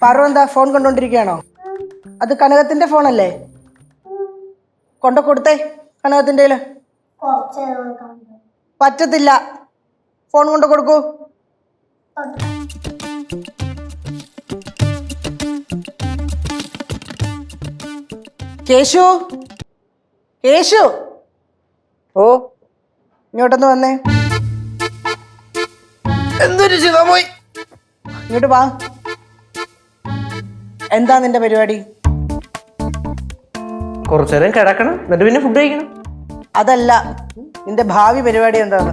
പാറു എന്താ ഫോൺ കൊണ്ടോണ്ടിരിക്കുകയാണോ? അത് കനകത്തിന്റെ ഫോണല്ലേ? കൊടുത്തേ കനകത്തിന്റെ. പറ്റത്തില്ല, ഫോൺ കൊടുക്കൂ. കേശു, കേശു, ഓ ഇങ്ങോട്ടൊന്ന് വന്നേ. എന്തൊരു പോയി. ഇങ്ങോട്ട് വാ. എന്താ നിന്റെ പരിപാടി? കുറച്ചേരം കിടക്കണം, എന്നിട്ട് പിന്നെ ഫുഡ് കഴിക്കണം. അതല്ല, നിന്റെ ഭാവി പരിപാടി എന്താണ്?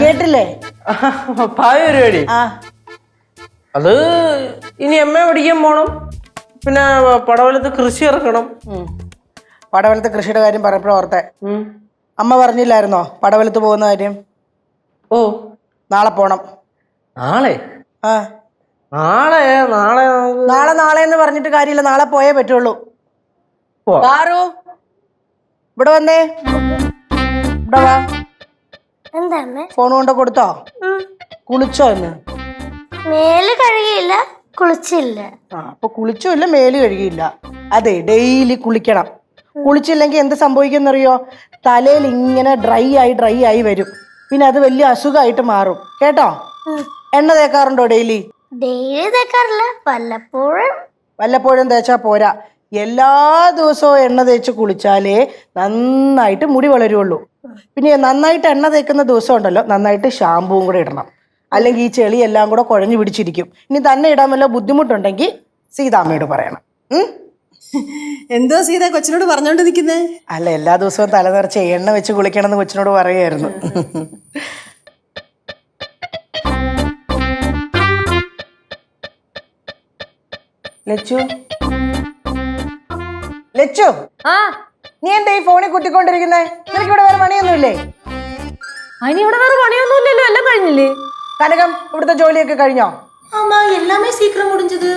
കേട്ടില്ലേ? ഭാവി പരിപാടി ആ, അത് ഇനി MA പഠിക്കാൻ പോണം, പിന്നെ പടവലത്ത് കൃഷി ഇറക്കണം. പടവലത്ത് കൃഷിയുടെ കാര്യം പറഞ്ഞപ്പോഴും ഓർത്തെ. അമ്മ പറഞ്ഞില്ലായിരുന്നോ പടവലത്ത് പോകുന്ന കാര്യം? ഓ, നാളെ പോണം. നാളെ? ആ, നാളെ നാളെ നാളെ നാളെ എന്ന് പറഞ്ഞിട്ട് കാര്യമില്ല, നാളെ പോയേ പറ്റുള്ളൂ. പാറു, ഇവിടെ വന്നേ. ഇവിടെ വാ. ഫോൺ കൊടുത്തോ? കുളിച്ചോ എന്ന്? മേല് കഴുകിയില്ല, കുളിച്ചില്ല. അപ്പൊ കുളിച്ചുമില്ല, മേല് കഴുകിയില്ല. അതെ, ഡെയിലി കുളിക്കണം. കുളിച്ചില്ലെങ്കിൽ എന്ത് സംഭവിക്കുന്നറിയോ? തലയിൽ ഇങ്ങനെ ഡ്രൈ ആയി വരും. പിന്നെ അത് വലിയ അസുഖമായിട്ട് മാറും. കേട്ടോ? എണ്ണ തേക്കാറുണ്ടോ ഡെയിലി? ഡെയിലി തേക്കാറില്ല, വല്ലപ്പോഴും തേച്ചാ പോരാ. എല്ലാ ദിവസവും എണ്ണ തേച്ച് കുളിച്ചാലേ നന്നായിട്ട് മുടി വളരുള്ളൂ. പിന്നെ നന്നായിട്ട് എണ്ണ തേക്കുന്ന ദിവസം ഉണ്ടല്ലോ, നന്നായിട്ട് ഷാമ്പുവും കൂടെ ഇടണം. അല്ലെങ്കിൽ ഈ ചെളി എല്ലാം കൂടെ കുഴഞ്ഞു പിടിച്ചിരിക്കും. ഇനി തന്നെ ഇടാൻ വല്ല ബുദ്ധിമുട്ടുണ്ടെങ്കിൽ സീതാമ്മയോട് പറയണം. എന്തോ സീത കൊച്ചിനോട് പറഞ്ഞോണ്ട് നിൽക്കുന്നേ? അല്ല, എല്ലാ ദിവസവും തല നിറച്ച് എണ്ണ വെച്ച് കുളിക്കണം എന്ന് കൊച്ചിനോട് പറയുമായിരുന്നു. ലച്ചു, ലച്ചു, നീ എന്താ ഈ ഫോണിൽ കുത്തിക്കൊണ്ടിരിക്കുന്നേ? നിനക്ക് ഇവിടെ വേറെ പണിയൊന്നുമില്ലേ? അതിന് ഇവിടെ വേറെ പണിയൊന്നുമില്ലല്ലോ, എല്ലാം കഴിഞ്ഞില്ലേ? കനകം, ഇവിടുത്തെ ജോലിയൊക്കെ കഴിഞ്ഞോ? എല്ലാമേ സീക്രം മുടിഞ്ഞത്.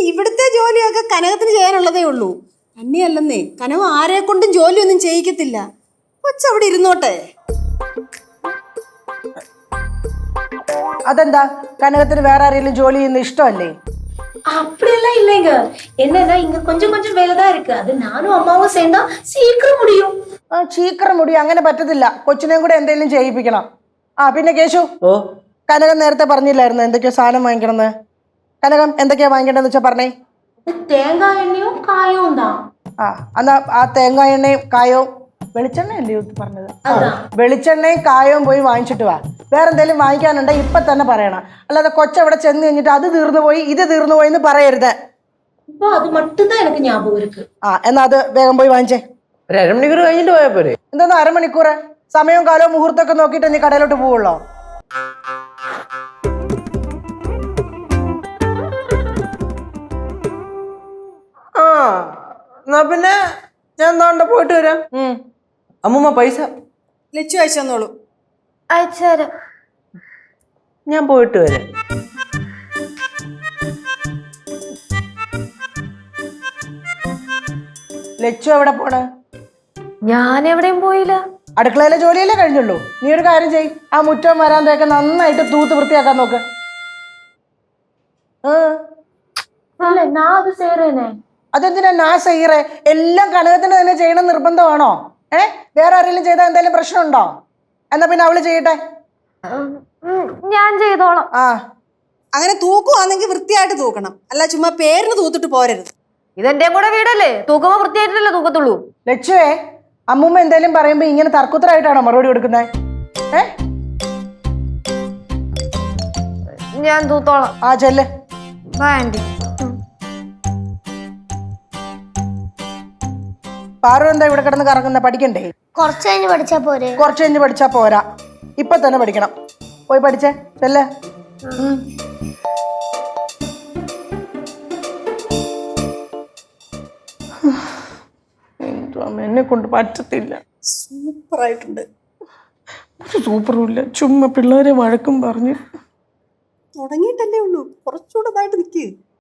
ഇവിടുത്തെ ജോലിയൊക്കെ കനകത്തിന് ചെയ്യാനുള്ളതേ ഉള്ളൂ. തന്നെയല്ലെന്നേ, കനകം ആരെ കൊണ്ടും ജോലിയൊന്നും ചെയ്യിക്കത്തില്ല. കൊച്ചവിടെ ഇരുന്നോട്ടെ. അതെന്താ, കനകത്തിന് വേറെ ആരെങ്കിലും ജോലി ചെയ്യുന്ന ഇഷ്ടമല്ലേ? அப்படியெல்லாம் இல்லைங்க. என்னன்னா இங்க கொஞ்சம் கொஞ்சம் வேலை தான் இருக்கு. அது நானும் அம்மாவும் சேர்ந்தா சீக்கிரம் முடியும். ചീക്കറ മുടി അങ്ങനെ പറ്റത്തില്ല. കൊച്ചിനെയും കൂടെ എന്തെങ്കിലും ചെയ്യിപ്പിക്കണം. പിന്നെ കേശു, ഓ, കനകം നേരത്തെ പറഞ്ഞില്ലായിരുന്നു എന്തൊക്കെയോ സാധനം വാങ്ങിക്കണമെന്ന്? കനകം എന്തൊക്കെയാ വാങ്ങിക്കണ്ടെന്ന് വെച്ചാ പറഞ്ഞേ. தேங்காய் எண்ணெயும் காயும் தான். എന്നാ ആ തേങ്ങാ എണ്ണയും കായവും വെളിച്ചെണ്ണ അല്ലേ പറഞ്ഞത്? വെളിച്ചെണ്ണയും കായവും പോയി വാങ്ങിച്ചിട്ട് വാ. വേറെ എന്തെങ്കിലും വാങ്ങിക്കാനുണ്ടെങ്കിൽ ഇപ്പൊ തന്നെ പറയണം. അല്ലാതെ കൊച്ചവിടെ ചെന്ന് കഴിഞ്ഞിട്ട് അത് തീർന്നു പോയി ഇത് തീർന്നു പോയി എന്ന് പറയരുത്. എന്നാ അത് വേഗം പോയി വാങ്ങിച്ചേ. ഒരു അരമണിക്കൂർ കഴിഞ്ഞിട്ട് പോയാ പോരെ? എന്തോന്ന് അരമണിക്കൂർ? സമയവും കാലവും മുഹൂർത്തൊക്കെ നോക്കിയിട്ട് നീ കടയിലോട്ട് പോവുള്ളോ? എന്നാ പിന്നെ ഞാൻ എന്താണ്ട് പോയിട്ട് വരാം. അമ്മൂമ്മ പൈസ ലച്ചു അയച്ചു തന്നോളൂ. അയച്ചുതരാം. ഞാൻ പോയിട്ട് വരാം. ലച്ചു എവിടെ പോണ്? ഞാൻ എവിടെയും പോയില്ല. അടുക്കളയിലെ ജോലിയല്ലേ കഴിഞ്ഞുള്ളൂ. നീ ഒരു കാര്യം ചെയ്, ആ മുറ്റം വരാന്തൊക്കെ നന്നായിട്ട് തൂത്ത് വൃത്തിയാക്കാൻ നോക്ക്. അതെന്തിനാ നാ ചെയ്യറേ? എല്ലാം കനകത്തിന് തന്നെ ചെയ്യണം നിർബന്ധമാണോ? വേറെ ആരെങ്കിലും ചെയ്താൽ എന്തെങ്കിലും പ്രശ്നമുണ്ടോ? എന്നാ പിന്നെ അവള് ചെയ്യട്ടെ. ഞാൻ ചെയ്തോളാം. അങ്ങനെ തൂക്കുവാണെങ്കിൽ വൃത്തിയായിട്ട് തൂക്കണം, അല്ല ചുമ്മാ പേരിന് തൂത്തിട്ട് പോരരുത്. ഇതെന്റെ കൂടെ വീടല്ലേ, തൂക്കുമ്പോ വൃത്തിയായിട്ടല്ലേ തൂക്കത്തുള്ളൂ. ലച്ചുവേ, അമ്മൂമ്മ എന്തേലും പറയുമ്പോ ഇങ്ങനെ തർക്കുത്തരായിട്ടാണോ മറുപടി കൊടുക്കുന്നത്? ഞാൻ തൂത്തോളാം. ചെല്ല്. ആന്റി, പാറു എന്താ ഇവിടെ കിടന്ന് കറങ്ങുന്ന? പഠിക്കണ്ടേ? കുറച്ച് കഴിഞ്ഞ് പഠിച്ചാ പോരെ? കുറച്ച് കഴിഞ്ഞ് പഠിച്ചാ പോരാ, ഇപ്പൊ തന്നെ പഠിക്കണം. പോയി പഠിച്ചേ, ചെല്ലേ. എന്നെ കൊണ്ട് പറ്റത്തില്ല. സൂപ്പറായിട്ടുണ്ട്. ഒരു സൂപ്പറും ഇല്ല, ചുമ്മാ പിള്ളേരെ വഴക്കും പറഞ്ഞ്. തുടങ്ങിയിട്ടല്ലേ ഉള്ളൂ, കുറച്ചുകൂടെ ഇതായിട്ട് നിൽക്കുക.